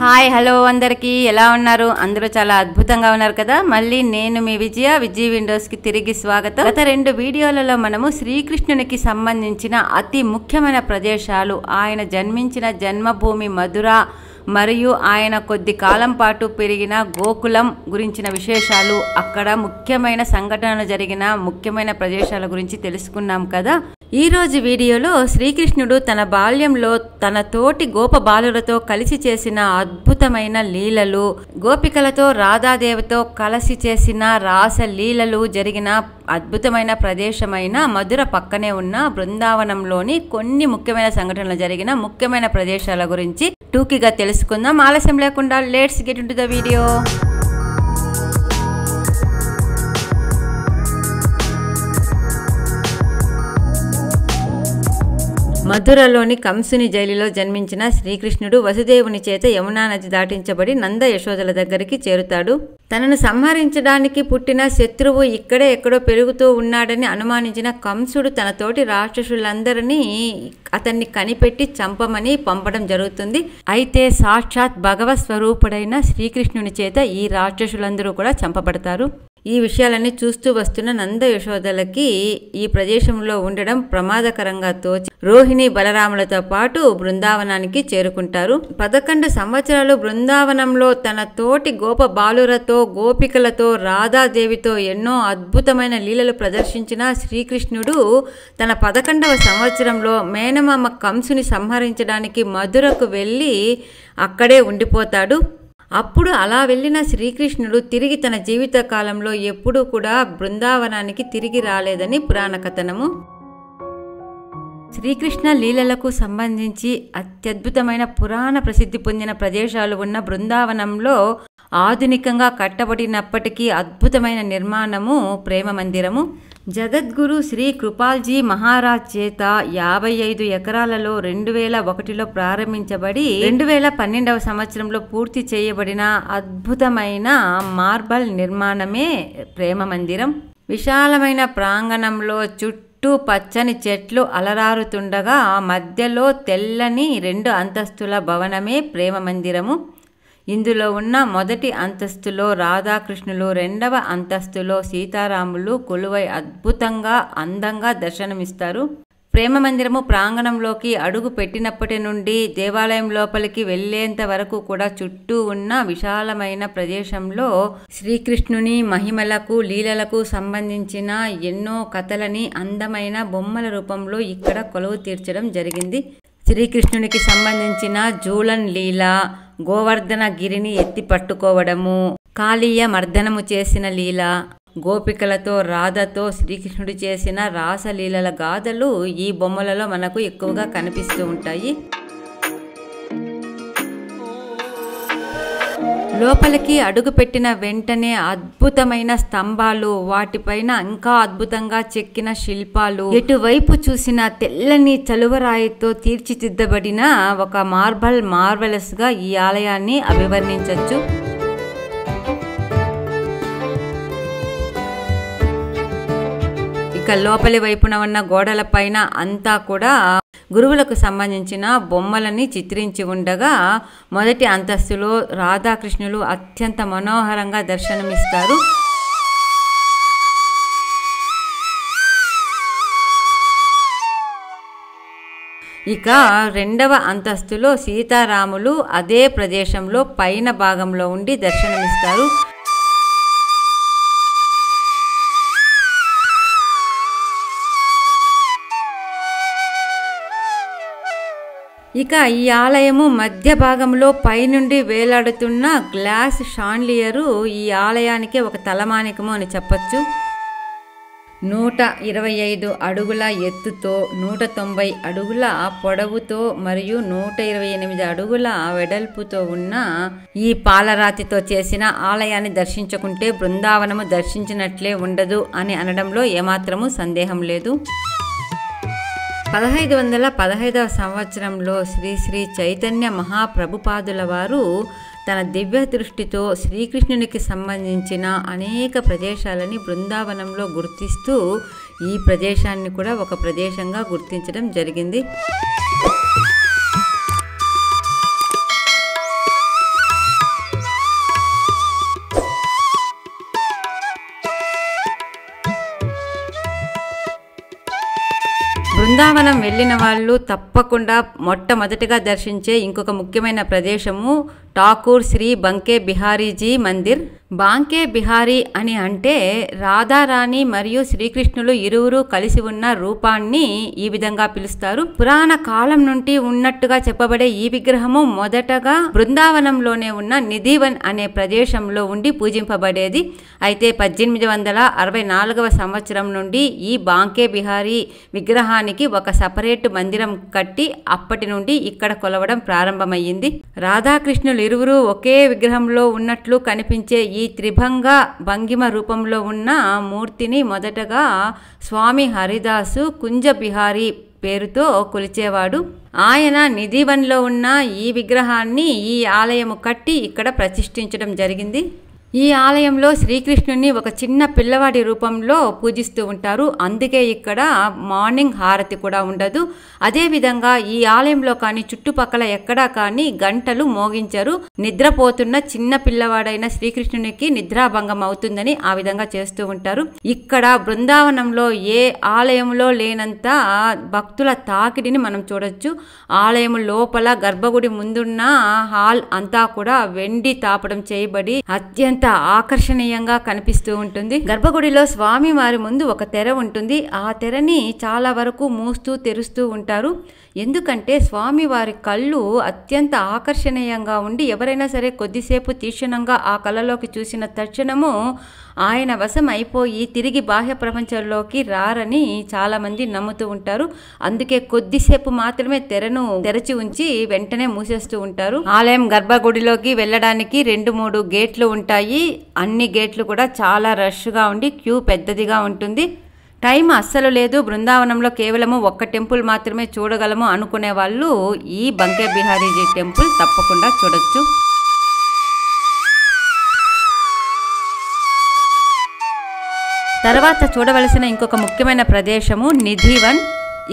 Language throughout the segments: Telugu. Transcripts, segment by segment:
హాయ్ హలో అందరికీ ఎలా ఉన్నారు? అందరూ చాలా అద్భుతంగా ఉన్నారు కదా. మళ్ళీ నేను మీ విజయ విండోస్కి తిరిగి స్వాగతం. గత 2 వీడియోలలో మనము శ్రీకృష్ణునికి సంబంధించిన అతి ముఖ్యమైన ప్రదేశాలు, ఆయన జన్మించిన జన్మభూమి మధుర మరియు ఆయన కొద్ది కాలం పాటు పెరిగిన గోకులం గురించిన విశేషాలు, అక్కడ ముఖ్యమైన సంఘటనలు జరిగిన ముఖ్యమైన ప్రదేశాల గురించి తెలుసుకున్నాం కదా. ఈ రోజు వీడియోలో శ్రీకృష్ణుడు తన బాల్యంలో తన తోటి గోప బాలులతో కలిసి చేసిన అద్భుతమైన లీలలు, గోపికలతో రాధాదేవితో కలిసి చేసిన రాస లీలలు జరిగిన అద్భుతమైన ప్రదేశమైన మధుర పక్కనే ఉన్న బృందావనంలోని కొన్ని ముఖ్యమైన సంఘటనలు జరిగిన ముఖ్యమైన ప్రదేశాల గురించి టూకీగా తెలుసుకుందాం. ఆలస్యం లేకుండా let's get into the video. మధురలోని కంసుని జైలులో జన్మించిన శ్రీకృష్ణుడు వసుదేవుని చేత యమునా నది దాటించబడి నంద యశోదల దగ్గరికి చేరుతాడు. తనను సంహరించడానికి పుట్టిన శత్రువు ఇక్కడే ఎక్కడో పెరుగుతూ ఉన్నాడని అనుమానించిన కంసుడు తన తోటి రాక్షసులందరినీ అతన్ని కనిపెట్టి చంపమని పంపడం జరుగుతుంది. అయితే సాక్షాత్ భగవత్ స్వరూపుడైన శ్రీకృష్ణుని చేత ఈ రాక్షసులందరూ కూడా చంపబడతారు. ఈ విషయాలన్నీ చూస్తూ వస్తున్న నంద యశోదలకి ఈ ప్రదేశంలో ఉండడం ప్రమాదకరంగా తోచి రోహిణి బలరాములతో పాటు బృందావనానికి చేరుకుంటారు. 11 సంవత్సరాలు బృందావనంలో తన తోటి గోప బాలురతో, గోపికలతో, రాధాదేవితో ఎన్నో అద్భుతమైన లీలలు ప్రదర్శించిన శ్రీకృష్ణుడు తన 11వ సంవత్సరంలో మేనమామ కంసుని సంహరించడానికి మధురకు వెళ్ళి అక్కడే ఉండిపోతాడు. అప్పుడు అలా వెళ్ళిన శ్రీకృష్ణుడు తిరిగి తన జీవిత కాలంలో ఎప్పుడూ కూడా బృందావనానికి తిరిగి రాలేదని పురాణ కథనము. శ్రీకృష్ణ లీలలకు సంబంధించి అత్యద్భుతమైన పురాణ ప్రసిద్ధి పొందిన ప్రదేశాలు ఉన్న బృందావనంలో ఆధునికంగా కట్టబడినప్పటికీ అద్భుతమైన నిర్మాణము ప్రేమ మందిరము. జగద్గురు శ్రీ కృపాల్జీ మహారాజ్ చేత 55 ఎకరాలలో 2001లో ప్రారంభించబడి 2012వ సంవత్సరంలో పూర్తి చేయబడిన అద్భుతమైన మార్బల్ నిర్మాణమే ప్రేమ మందిరం. విశాలమైన ప్రాంగణంలో చుట్టూ పచ్చని చెట్లు అలరారుతుండగా మధ్యలో తెల్లని 2 అంతస్తుల భవనమే ప్రేమ మందిరము. ఇందులో ఉన్న మొదటి అంతస్తులో రాధాకృష్ణులు, 2వ అంతస్తులో సీతారాములు కొలువై అద్భుతంగా అందంగా దర్శనమిస్తారు. ప్రేమ మందిరము ప్రాంగణంలోకి అడుగు పెట్టినప్పటి నుండి దేవాలయం లోపలికి వెళ్లేంత వరకు కూడా చుట్టూ ఉన్న విశాలమైన ప్రదేశంలో శ్రీకృష్ణుని మహిమలకు, లీలలకు సంబంధించిన ఎన్నో కథలని అందమైన బొమ్మల రూపంలో ఇక్కడ కొలువు తీర్చడం జరిగింది. శ్రీకృష్ణునికి సంబంధించిన జూలన్ లీల, గోవర్ధన గిరిని ఎత్తి పట్టుకోవడము, కాళీయ మర్దనము చేసిన లీల, గోపికలతో రాధతో శ్రీకృష్ణుడు చేసిన రాసలీలల గాథలు ఈ బొమ్మలలో మనకు ఎక్కువగా కనిపిస్తూ ఉంటాయి. లోపలికి అడుగుపెట్టిన వెంటనే అద్భుతమైన స్తంభాలు, వాటిపైన ఇంకా అద్భుతంగా చెక్కిన శిల్పాలు, ఎటువైపు చూసిన తెల్లని చలువరాయితో తీర్చిదిద్దబడిన ఒక మార్వెలస్ గా ఈ ఆలయాన్ని అభివర్ణించవచ్చు. ఇక లోపలి వైపున ఉన్న గోడల పైన అంతా కూడా గురువులకు సంబంధించిన బొమ్మలని చిత్రించి ఉండగా మొదటి అంతస్తులో రాధాకృష్ణులు అత్యంత మనోహరంగా దర్శనమిస్తారు. ఇక 2వ అంతస్తులో సీతారాములు అదే ప్రదేశంలో పైన భాగంలో ఉండి దర్శనమిస్తారు. ఇక ఈ ఆలయము మధ్య భాగంలో పైనుండి వేలాడుతున్న గ్లాస్ షాండ్లియరు ఈ ఆలయానికి ఒక తలమానికము అని చెప్పచ్చు. 125 అడుగుల ఎత్తుతో, 190 అడుగుల పొడవుతో మరియు 128 అడుగుల వెడల్పుతో ఉన్న ఈ పాలరాతితో చేసిన ఆలయాన్ని దర్శించుకుంటే బృందావనము దర్శించినట్లే ఉండదు అని అనడంలో ఏమాత్రము సందేహం లేదు. 1515వ సంవత్సరంలో శ్రీ చైతన్య మహాప్రభుపాదుల వారు తన దివ్య దృష్టితో శ్రీకృష్ణునికి సంబంధించిన అనేక ప్రదేశాలని బృందావనంలో గుర్తిస్తూ ఈ ప్రదేశాన్ని కూడా ఒక ప్రదేశంగా గుర్తించడం జరిగింది. బృందావనం వెళ్ళిన వాళ్ళు తప్పకుండా మొట్టమొదటిగా దర్శించే ఇంకొక ముఖ్యమైన ప్రదేశము ఠాకూర్ శ్రీ బంకే బిహారీజీ మందిర్. బాంకే బిహారీ అని అంటే రాధారాణి మరియు శ్రీకృష్ణులు ఇరువురు కలిసి ఉన్న రూపాన్ని ఈ విధంగా పిలుస్తారు. పురాణ కాలం నుండి ఉన్నట్టుగా చెప్పబడే ఈ విగ్రహము మొదటగా బృందావనంలోనే ఉన్న నిధివన్ అనే ప్రదేశంలో ఉండి పూజింపబడేది. అయితే 1864వ సంవత్సరం నుండి ఈ బాంకే బిహారీ విగ్రహానికి ఒక సపరేట్ మందిరం కట్టి అప్పటి నుండి ఇక్కడ కొలవడం ప్రారంభమయ్యింది. రాధాకృష్ణులు ఇరువురు ఒకే విగ్రహంలో ఉన్నట్లు కనిపించే ఈ త్రిభంగ భంగిమ రూపంలో ఉన్న మూర్తిని మొదటగా స్వామి హరిదాసు కుంజ బిహారీ పేరుతో కొలిచేవాడు. ఆయన నిధివన్లో ఉన్న ఈ విగ్రహాన్ని ఈ ఆలయము కట్టి ఇక్కడ ప్రతిష్ఠించడం జరిగింది. ఈ ఆలయంలో శ్రీకృష్ణుని ఒక చిన్న పిల్లవాడి రూపంలో పూజిస్తూ ఉంటారు. అందుకే ఇక్కడ మార్నింగ్ హారతి కూడా ఉండదు. అదేవిధంగా ఈ ఆలయంలో కానీ చుట్టుపక్కల ఎక్కడా కానీ గంటలు మోగించరు. నిద్రపోతున్న చిన్న పిల్లవాడైన శ్రీకృష్ణునికి నిద్రాభంగం అవుతుందని ఆ విధంగా చేస్తూ ఉంటారు. ఇక్కడ బృందావనంలో ఏ ఆలయంలో లేనంత భక్తుల తాకిడిని మనం చూడొచ్చు. ఆలయం లోపల గర్భగుడి ముందున్న హాల్ అంతా కూడా వెండి తాపడం చేయబడి అత్యంత ఆకర్షణీయంగా కనిపిస్తూ ఉంటుంది. గర్భగుడిలో స్వామి వారి ముందు ఒక తెర ఉంటుంది. ఆ తెరని చాలా వరకు మూస్తూ తెరుస్తూ ఉంటారు. ఎందుకంటే స్వామి వారి కళ్ళు అత్యంత ఆకర్షణీయంగా ఉండి ఎవరైనా సరే కొద్దిసేపు తీక్షణంగా ఆ కళ్ళలోకి చూసిన తక్షణము ఆయన వశం అయిపోయి తిరిగి బాహ్య ప్రపంచంలోకి రారని చాలా మంది నమ్ముతూ ఉంటారు. అందుకే కొద్దిసేపు మాత్రమే తెరను తెరచి ఉంచి వెంటనే మూసేస్తూ ఉంటారు. ఆలయం గర్భగుడిలోకి వెళ్ళడానికి 2-3 గేట్లు ఉంటాయి. అన్ని గేట్లు కూడా చాలా రష్గా ఉండి క్యూ పెద్దదిగా ఉంటుంది. టైం అస్సలు లేదు, బృందావనంలో కేవలము ఒక్క టెంపుల్ మాత్రమే చూడగలము అనుకునే వాళ్ళు ఈ బంకే బిహారీజీ టెంపుల్ తప్పకుండా చూడొచ్చు. తర్వాత చూడవలసిన ఇంకొక ముఖ్యమైన ప్రదేశము నిధివన్.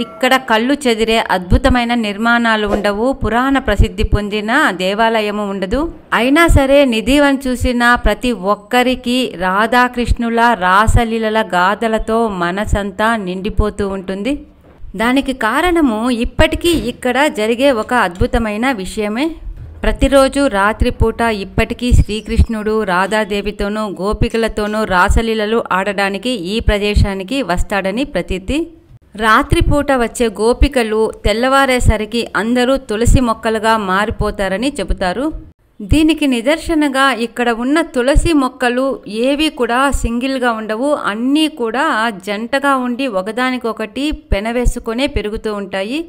ఇక్కడ కళ్ళు చెదిరే అద్భుతమైన నిర్మాణాలు ఉండవు. పురాణ ప్రసిద్ధి పొందిన దేవాలయము ఉండదు. అయినా సరే నిధివన్ చూసిన ప్రతి ఒక్కరికి రాధాకృష్ణుల రాసలీలల గాథలతో మనసంతా నిండిపోతూ ఉంటుంది. దానికి కారణము ఇప్పటికీ ఇక్కడ జరిగే ఒక అద్భుతమైన విషయమే. ప్రతిరోజు రాత్రిపూట ఇప్పటికీ శ్రీకృష్ణుడు రాధాదేవితోనూ గోపికలతోనూ రాసలీలలు ఆడడానికి ఈ ప్రదేశానికి వస్తాడని ప్రతీతి. రాత్రిపూట వచ్చే గోపికలు తెల్లవారేసరికి అందరూ తులసి మొక్కలుగా మారిపోతారని చెబుతారు. దీనికి నిదర్శనగా ఇక్కడ ఉన్న తులసి మొక్కలు ఏవి కూడా సింగిల్గా ఉండవు. అన్నీ కూడా జంటగా ఉండి ఒకదానికొకటి పెనవేసుకొనే పెరుగుతూ ఉంటాయి.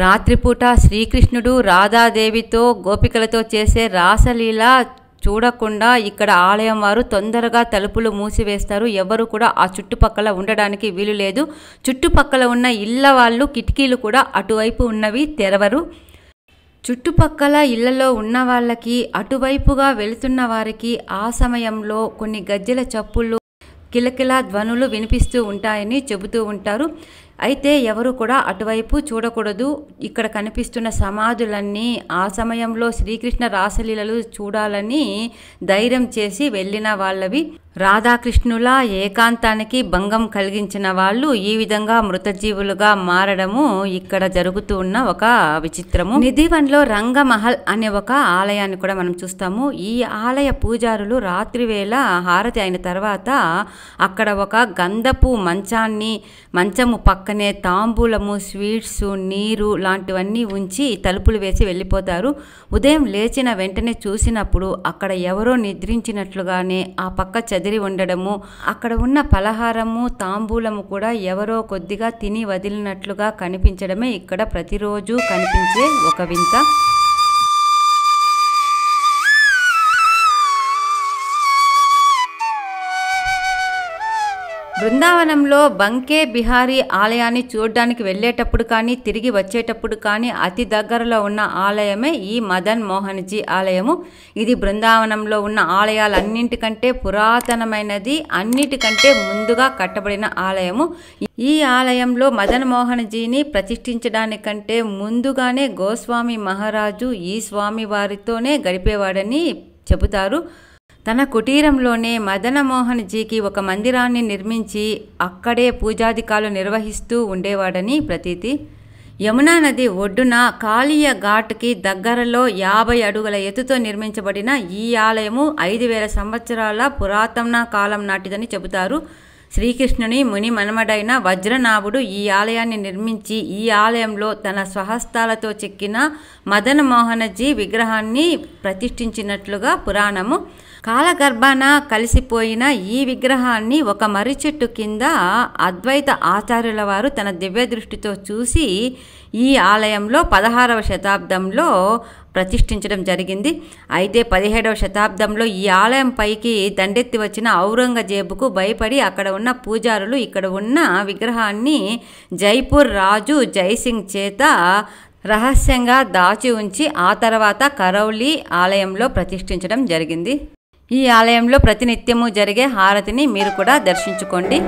రాత్రిపూట శ్రీకృష్ణుడు రాధాదేవితో గోపికలతో చేసే రాసలీల చూడకుండా ఇక్కడ ఆలయం వారు తొందరగా తలుపులు మూసివేస్తారు. ఎవరు కూడా ఆ చుట్టుపక్కల ఉండడానికి వీలు లేదు. చుట్టుపక్కల ఉన్న ఇళ్ళ వాళ్ళు కిటికీలు కూడా అటువైపు ఉన్నవి తెరవరు. చుట్టుపక్కల ఇళ్లలో ఉన్న వాళ్ళకి అటువైపుగా వెళుతున్న వారికి ఆ సమయంలో కొన్ని గజ్జెల చప్పుళ్ళు కిలకిలా ధ్వనులు వినిపిస్తూ ఉంటాయని చెబుతూ ఉంటారు. అయితే ఎవరు కూడా అటువైపు చూడకూడదు. ఇక్కడ కనిపిస్తున్న సమాధులన్నీ ఆ సమయంలో శ్రీకృష్ణ రాసలీలలు చూడాలని ధైర్యం చేసి వెళ్ళిన వాళ్ళవి. రాధాకృష్ణుల ఏకాంతానికి భంగం కలిగించిన వాళ్ళు ఈ విధంగా మృతజీవులుగా మారడము ఇక్కడ జరుగుతూ ఉన్న ఒక విచిత్రము. నిధివన్లో రంగమహల్ అనే ఒక ఆలయాన్ని కూడా మనం చూస్తాము. ఈ ఆలయ పూజారులు రాత్రి వేళ హారతి అయిన తర్వాత అక్కడ ఒక గంధపు మంచము పక్కనే తాంబూలము, స్వీట్స్, నీరు లాంటివన్నీ ఉంచి తలుపులు వేసి వెళ్ళిపోతారు. ఉదయం లేచిన వెంటనే చూసినప్పుడు అక్కడ ఎవరో నిద్రించినట్లుగానే ఆ పక్క చెదిరి ఉండడము, అక్కడ ఉన్న పలహారము తాంబూలము కూడా ఎవరో కొద్దిగా తిని వదిలినట్లుగా కనిపించడమే ఇక్కడ ప్రతిరోజు కనిపించే ఒక వింత. బృందావనంలో బంకే బిహారీ ఆలయాన్ని చూడడానికి వెళ్ళేటప్పుడు కానీ తిరిగి వచ్చేటప్పుడు కానీ అతి దగ్గరలో ఉన్న ఆలయమే ఈ మదన్ మోహన్జీ ఆలయము. ఇది బృందావనంలో ఉన్న ఆలయాలన్నింటికంటే పురాతనమైనది, అన్నిటికంటే ముందుగా కట్టబడిన ఆలయము. ఈ ఆలయంలో మదన్ మోహన్జీని ప్రతిష్ఠించడానికంటే ముందుగానే గోస్వామి మహారాజు ఈ స్వామి వారితోనే గడిపేవాడని చెబుతారు. తన కుటీరంలోనే మదనమోహన్ జీకి ఒక మందిరాన్ని నిర్మించి అక్కడే పూజాధికాలు నిర్వహిస్తూ ఉండేవాడని ప్రతీతి. యమునా నది ఒడ్డున కాళీయ ఘాట్కి దగ్గరలో 50 అడుగుల ఎత్తుతో నిర్మించబడిన ఈ ఆలయము 5000 సంవత్సరాల పురాతన కాలం నాటిదని చెబుతారు. శ్రీకృష్ణుని ముని మనమడైన వజ్రనాభుడు ఈ ఆలయాన్ని నిర్మించి ఈ ఆలయంలో తన స్వహస్తాలతో చెక్కిన మదనమోహనజీ విగ్రహాన్ని ప్రతిష్ఠించినట్లుగా పురాణము. కాలగర్భాన కలిసిపోయిన ఈ విగ్రహాన్ని ఒక మర్రి చెట్టు కింద అద్వైత ఆచార్యుల వారు తన దివ్య దృష్టితో చూసి ఈ ఆలయంలో 16వ శతాబ్దంలో ప్రతిష్ఠించడం జరిగింది. అయితే 17వ శతాబ్దంలో ఈ ఆలయం పైకి దండెత్తి వచ్చిన ఔరంగజేబుకు భయపడి అక్కడ ఉన్న పూజారులు ఇక్కడ ఉన్న విగ్రహాన్ని జైపూర్ రాజు జైసింగ్ చేత రహస్యంగా దాచి ఉంచి ఆ తర్వాత కరౌలి ఆలయంలో ప్రతిష్ఠించడం జరిగింది. ఈ ఆలయంలో ప్రతినిత్యము జరిగే హారతిని మీరు కూడా దర్శించుకోండి.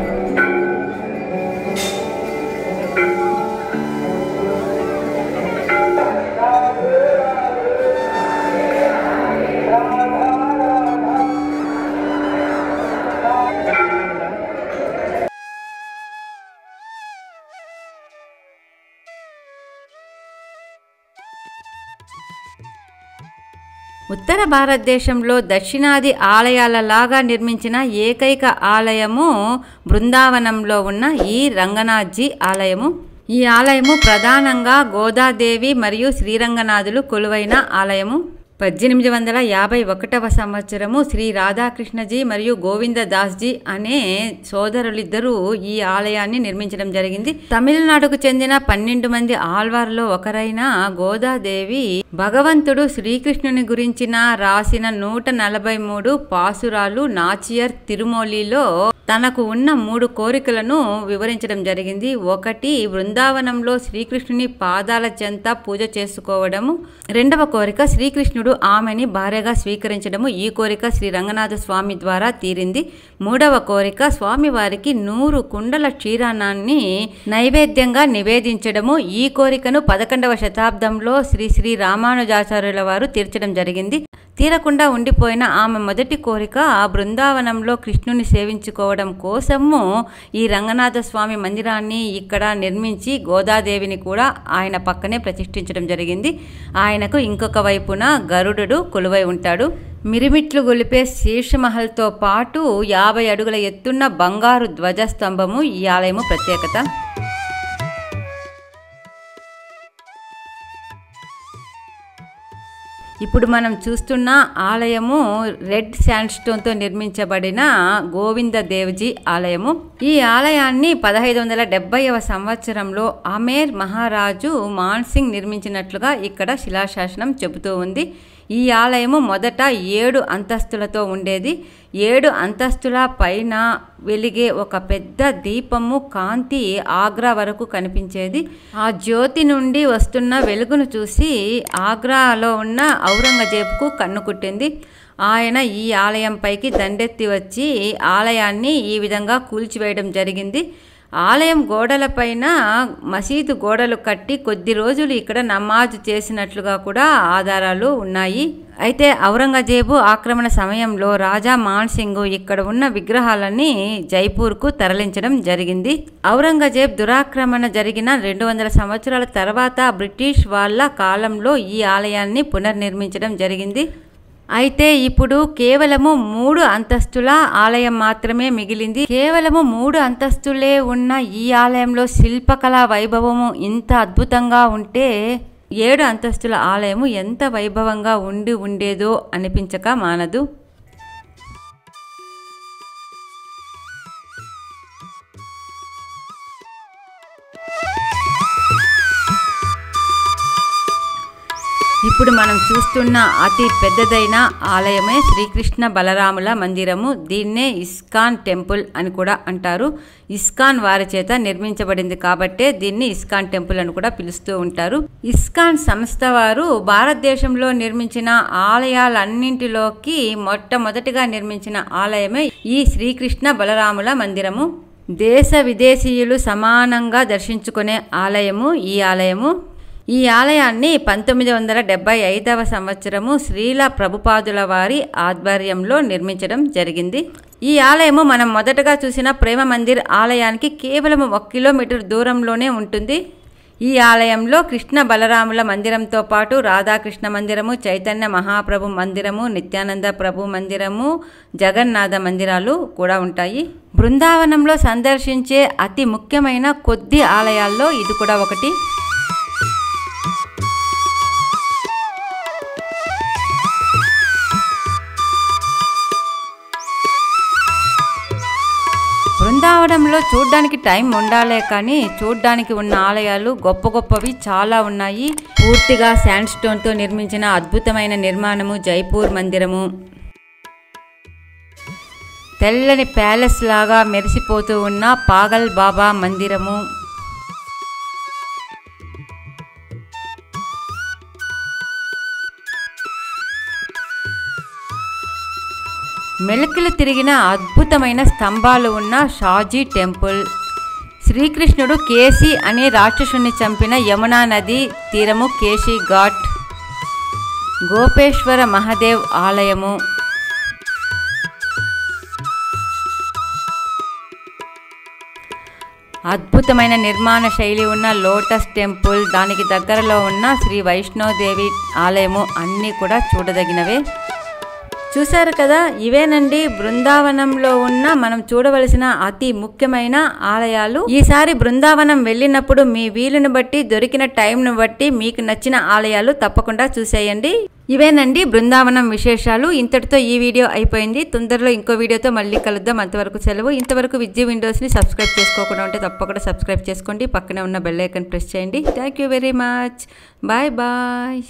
ఉత్తర భారతదేశంలో దక్షిణాది ఆలయాలలాగా నిర్మించిన ఏకైక ఆలయము బృందావనంలో ఉన్న ఈ రంగనాథ్జీ ఆలయము. ఈ ఆలయము ప్రధానంగా గోదాదేవి మరియు శ్రీరంగనాథులు కొలువైన ఆలయము. 1851వ సంవత్సరము శ్రీ రాధాకృష్ణజీ మరియు గోవిందదాస్జీ అనే సోదరులిద్దరూ ఈ ఆలయాన్ని నిర్మించడం జరిగింది. తమిళనాడుకు చెందిన 12 మంది ఆళ్వార్లో ఒకరైన గోదాదేవి భగవంతుడు శ్రీకృష్ణుని గురించిన రాసిన 143 పాసురాలు నాచియర్ తిరుమూలిలో తనకు ఉన్న 3 కోరికలను వివరించడం జరిగింది. 1 బృందావనంలో శ్రీకృష్ణుని పాదాల చెంత పూజ చేసుకోవడము. 2వ కోరిక శ్రీకృష్ణుడు ఆమెని భార్యగా స్వీకరించడము. ఈ కోరిక శ్రీ రంగనాథ స్వామి ద్వారా తీరింది. 3వ కోరిక స్వామివారికి 100 కుండల క్షీరాన్నాన్ని నైవేద్యంగా నివేదించడము. ఈ కోరికను 11వ శతాబ్దంలో శ్రీ రామానుజాచార్యుల వారు తీర్చడం జరిగింది. తీరకుండా ఉండిపోయిన ఆమె మొదటి కోరిక బృందావనంలో కృష్ణుని సేవించుకోవడం కోసము ఈ రంగనాథ స్వామి మందిరాన్ని ఇక్కడ నిర్మించి గోదాదేవిని కూడా ఆయన పక్కనే ప్రతిష్ఠించడం జరిగింది. ఆయనకు ఇంకొక వైపున గరుడు కొలువై ఉంటాడు. మిరిమిట్లు గొలిపే శీర్షమహల్తో పాటు 50 అడుగుల ఎత్తున్న బంగారు ధ్వజస్తంభము ఈ ఆలయము ప్రత్యేకత. ఇప్పుడు మనం చూస్తున్న ఆలయము రెడ్ శాండ్ స్టోన్తో నిర్మించబడిన గోవిందదేవ్జీ ఆలయము. ఈ ఆలయాన్ని 1570వ సంవత్సరంలో అమేర్ మహారాజు మాన్సింగ్ నిర్మించినట్లుగా ఇక్కడ శిలాశాసనం చెబుతూ ఉంది. ఈ ఆలయము మొదట 7 అంతస్తులతో ఉండేది. 7 అంతస్తుల పైన వెలిగే ఒక పెద్ద దీపము కాంతి ఆగ్రా వరకు కనిపించేది. ఆ జ్యోతి నుండి వస్తున్న వెలుగును చూసి ఆగ్రాలో ఉన్న ఔరంగజేబుకు కన్ను కుట్టింది. ఆయన ఈ ఆలయం పైకి దండెత్తి వచ్చి ఆలయాన్ని ఈ విధంగా కూల్చివేయడం జరిగింది. ఆలయం గోడలపైన మసీదు గోడలు కట్టి కొద్ది రోజులు ఇక్కడ నమాజు చేసినట్లుగా కూడా ఆధారాలు ఉన్నాయి. అయితే ఔరంగజేబు ఆక్రమణ సమయంలో రాజా మాన్సింగ్ ఇక్కడ ఉన్న విగ్రహాలని జైపూర్కు తరలించడం జరిగింది. ఔరంగజేబ్ దురాక్రమణ జరిగిన 200 సంవత్సరాల తర్వాత బ్రిటిష్ వాళ్ళ కాలంలో ఈ ఆలయాన్ని పునర్నిర్మించడం జరిగింది. అయితే ఇప్పుడు కేవలము 3 అంతస్తుల ఆలయం మాత్రమే మిగిలింది. కేవలము 3 అంతస్తులే ఉన్న ఈ ఆలయంలో శిల్పకళా వైభవము ఇంత అద్భుతంగా ఉంటే 7 అంతస్తుల ఆలయము ఎంత వైభవంగా ఉండేదో అనిపించక మానదు. ఇప్పుడు మనం చూస్తున్న అతి పెద్దదైన ఆలయమే శ్రీకృష్ణ బలరాముల మందిరము. దీన్నే ఇస్కాన్ టెంపుల్ అని కూడా అంటారు. ఇస్కాన్ వారి చేత నిర్మించబడింది కాబట్టే దీన్ని ఇస్కాన్ టెంపుల్ అని కూడా పిలుస్తూ ఉంటారు. ఇస్కాన్ సంస్థ వారు భారతదేశంలో నిర్మించిన ఆలయాలన్నింటిలోకి మొట్టమొదటిగా నిర్మించిన ఆలయమే ఈ శ్రీకృష్ణ బలరాముల మందిరము. దేశ విదేశీయులు సమానంగా దర్శించుకునే ఆలయము ఈ ఆలయము. ఈ ఆలయాన్ని 1975వ సంవత్సరము శ్రీల ప్రభుపాదుల వారి ఆధ్వర్యంలో నిర్మించడం జరిగింది. ఈ ఆలయము మనం మొదటగా చూసిన ప్రేమ మందిర్ ఆలయానికి కేవలం 1 కిలోమీటర్ దూరంలోనే ఉంటుంది. ఈ ఆలయంలో కృష్ణ బలరాముల మందిరంతో పాటు రాధాకృష్ణ మందిరము, చైతన్య మహాప్రభు మందిరము, నిత్యానంద ప్రభు మందిరము, జగన్నాథ మందిరాలు కూడా ఉంటాయి. బృందావనంలో సందర్శించే అతి ముఖ్యమైన కొద్ది ఆలయాల్లో ఇది కూడా ఒకటి. బృందావనంలో చూడ్డానికి టైం ఉండాలే కానీ చూడ్డానికి ఉన్న ఆలయాలు గొప్ప గొప్పవి చాలా ఉన్నాయి. పూర్తిగా శాండ్ స్టోన్తో నిర్మించిన అద్భుతమైన నిర్మాణము జైపూర్ మందిరము, తెల్లని ప్యాలెస్ లాగా మెరిసిపోతూ ఉన్న పాగల్ బాబా మందిరము, మెలికలు తిరిగిన అద్భుతమైన స్తంభాలు ఉన్న షాజీ టెంపుల్, శ్రీకృష్ణుడు కేసి అనే రాక్షసుని చంపిన యమునా నది తీరము కేశీ ఘాట్, గోపేశ్వర మహాదేవ్ ఆలయము, అద్భుతమైన నిర్మాణ శైలి ఉన్న లోటస్ టెంపుల్, దానికి దగ్గరలో ఉన్న శ్రీ వైష్ణోదేవి ఆలయము అన్నీ కూడా చూడదగినవే. చూశారు కదా, ఇవేనండి బృందావనంలో ఉన్న మనం చూడవలసిన అతి ముఖ్యమైన ఆలయాలు. ఈసారి బృందావనం వెళ్ళినప్పుడు మీ వీలును బట్టి, దొరికిన టైంను బట్టి మీకు నచ్చిన ఆలయాలు తప్పకుండా చూసేయండి. ఇవేనండి బృందావనం విశేషాలు. ఇంతటితో ఈ వీడియో అయిపోయింది. తొందరలో ఇంకో వీడియోతో మళ్ళీ కలుద్దాం. అంతవరకు సెలవు. ఇంతవరకు విద్య విండోస్ని సబ్స్క్రైబ్ చేసుకోకుండా ఉంటే తప్పకుండా సబ్స్క్రైబ్ చేసుకోండి. పక్కనే ఉన్న బెల్ ఐకాన్ ప్రెస్ చేయండి. Thank you very much. Bye bye.